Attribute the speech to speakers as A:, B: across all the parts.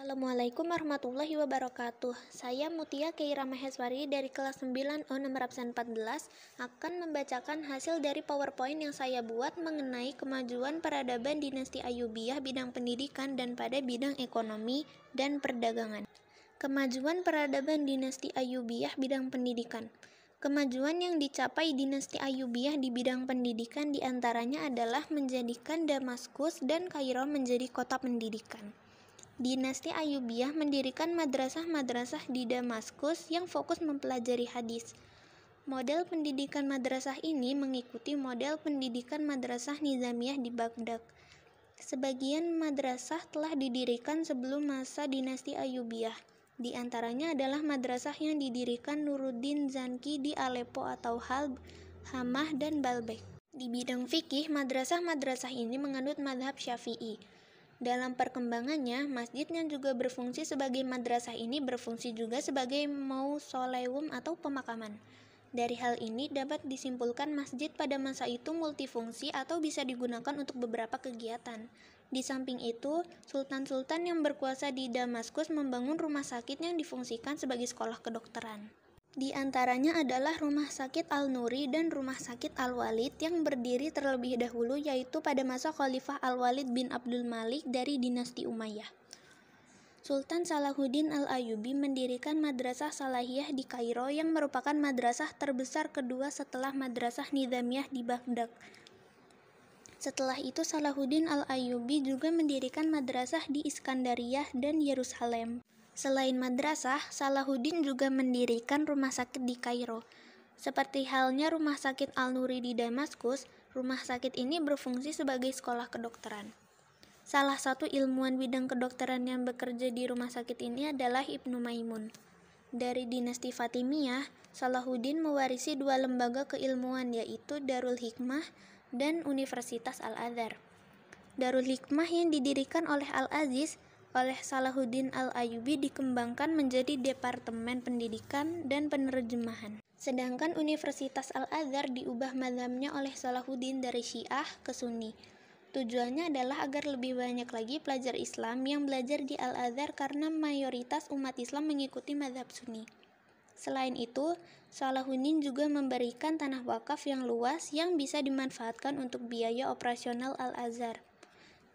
A: Assalamualaikum warahmatullahi wabarakatuh. Saya Mutia Keira Maheswari dari kelas 9 O nomor absen 14 akan membacakan hasil dari PowerPoint yang saya buat mengenai kemajuan peradaban dinasti Ayyubiyah bidang pendidikan dan pada bidang ekonomi dan perdagangan. Kemajuan peradaban dinasti Ayyubiyah bidang pendidikan. Kemajuan yang dicapai dinasti Ayyubiyah di bidang pendidikan diantaranya adalah menjadikan Damaskus dan Kairo menjadi kota pendidikan. Dinasti Ayyubiyah mendirikan madrasah-madrasah di Damaskus yang fokus mempelajari hadis. Model pendidikan madrasah ini mengikuti model pendidikan madrasah Nizamiyah di Baghdad. Sebagian madrasah telah didirikan sebelum masa dinasti Ayyubiyah. Di antaranya adalah madrasah yang didirikan Nuruddin Zanki di Aleppo atau Halb, Hamah, dan Baalbek. Di bidang fikih, madrasah-madrasah ini menganut mazhab Syafi'i. Dalam perkembangannya, masjid yang juga berfungsi sebagai madrasah ini berfungsi juga sebagai mausoleum atau pemakaman. Dari hal ini dapat disimpulkan masjid pada masa itu multifungsi atau bisa digunakan untuk beberapa kegiatan. Di samping itu, sultan-sultan yang berkuasa di Damaskus membangun rumah sakit yang difungsikan sebagai sekolah kedokteran. Di antaranya adalah Rumah Sakit Al-Nuri dan Rumah Sakit Al-Walid yang berdiri terlebih dahulu yaitu pada masa Khalifah Al-Walid bin Abdul Malik dari dinasti Umayyah. Sultan Salahuddin Al-Ayyubi mendirikan Madrasah Salahiyah di Kairo yang merupakan madrasah terbesar kedua setelah Madrasah Nizamiyah di Baghdad. Setelah itu Salahuddin Al-Ayyubi juga mendirikan madrasah di Iskandariyah dan Yerusalem. Selain madrasah, Salahuddin juga mendirikan rumah sakit di Kairo. Seperti halnya Rumah Sakit Al-Nuri di Damaskus, rumah sakit ini berfungsi sebagai sekolah kedokteran. Salah satu ilmuwan bidang kedokteran yang bekerja di rumah sakit ini adalah Ibnu Maimun. Dari dinasti Fatimiyah, Salahuddin mewarisi dua lembaga keilmuan yaitu Darul Hikmah dan Universitas Al-Azhar. Darul Hikmah yang didirikan oleh Al-Aziz oleh Salahuddin Al-Ayyubi dikembangkan menjadi Departemen Pendidikan dan Penerjemahan. Sedangkan Universitas Al-Azhar diubah mazhabnya oleh Salahuddin dari Syiah ke Sunni. Tujuannya adalah agar lebih banyak lagi pelajar Islam yang belajar di Al-Azhar karena mayoritas umat Islam mengikuti mazhab Sunni. Selain itu, Salahuddin juga memberikan tanah wakaf yang luas yang bisa dimanfaatkan untuk biaya operasional Al-Azhar.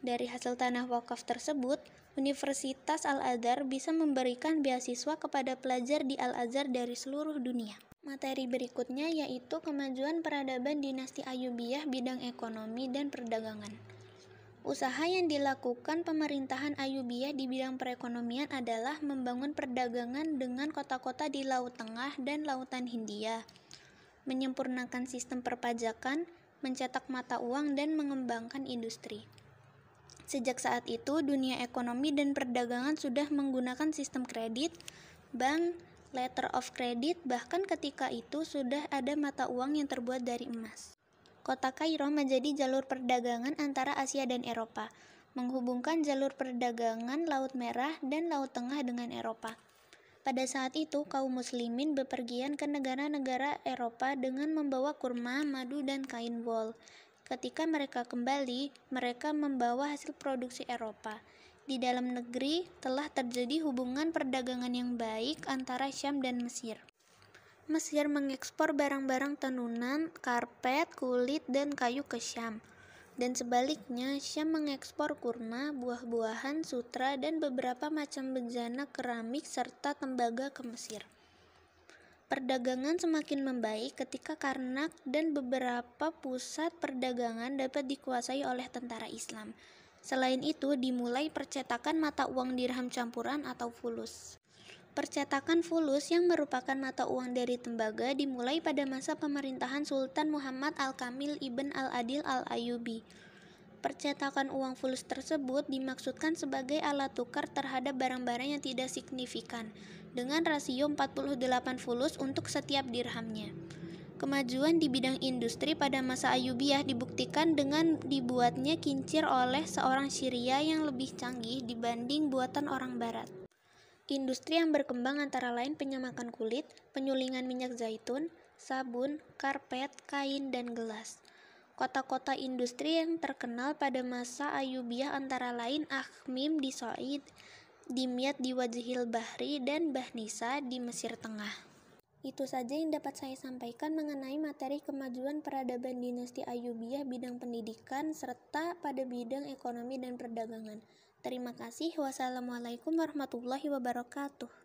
A: Dari hasil tanah wakaf tersebut, Universitas Al-Azhar bisa memberikan beasiswa kepada pelajar di Al-Azhar dari seluruh dunia. Materi berikutnya yaitu kemajuan peradaban dinasti Ayyubiyah bidang ekonomi dan perdagangan. Usaha yang dilakukan pemerintahan Ayyubiyah di bidang perekonomian adalah membangun perdagangan dengan kota-kota di Laut Tengah dan Lautan Hindia, menyempurnakan sistem perpajakan, mencetak mata uang, dan mengembangkan industri. Sejak saat itu, dunia ekonomi dan perdagangan sudah menggunakan sistem kredit, bank, letter of credit, bahkan ketika itu sudah ada mata uang yang terbuat dari emas. Kota Kairo menjadi jalur perdagangan antara Asia dan Eropa, menghubungkan jalur perdagangan Laut Merah dan Laut Tengah dengan Eropa. Pada saat itu, kaum muslimin bepergian ke negara-negara Eropa dengan membawa kurma, madu, dan kain wol. Ketika mereka kembali, mereka membawa hasil produksi Eropa. Di dalam negeri telah terjadi hubungan perdagangan yang baik antara Syam dan Mesir. Mesir mengekspor barang-barang tenunan, karpet, kulit, dan kayu ke Syam. Dan sebaliknya, Syam mengekspor kurma, buah-buahan, sutra, dan beberapa macam bejana keramik serta tembaga ke Mesir. Perdagangan semakin membaik ketika Karnak dan beberapa pusat perdagangan dapat dikuasai oleh tentara Islam. Selain itu, dimulai percetakan mata uang dirham campuran atau fulus. Percetakan fulus yang merupakan mata uang dari tembaga dimulai pada masa pemerintahan Sultan Muhammad Al-Kamil Ibn Al-Adil Al-Ayyubi. Percetakan uang fulus tersebut dimaksudkan sebagai alat tukar terhadap barang-barang yang tidak signifikan, dengan rasio 48 fulus untuk setiap dirhamnya. Kemajuan di bidang industri pada masa Ayyubiyah dibuktikan dengan dibuatnya kincir oleh seorang Syria yang lebih canggih dibanding buatan orang Barat. Industri yang berkembang antara lain penyamakan kulit, penyulingan minyak zaitun, sabun, karpet, kain, dan gelas. Kota-kota industri yang terkenal pada masa Ayyubiyah antara lain Akhmim di Said, Dimyat di Wajhil Bahri, dan Bahnisa di Mesir Tengah. Itu saja yang dapat saya sampaikan mengenai materi kemajuan peradaban dinasti Ayyubiyah bidang pendidikan serta pada bidang ekonomi dan perdagangan. Terima kasih. Wassalamualaikum warahmatullahi wabarakatuh.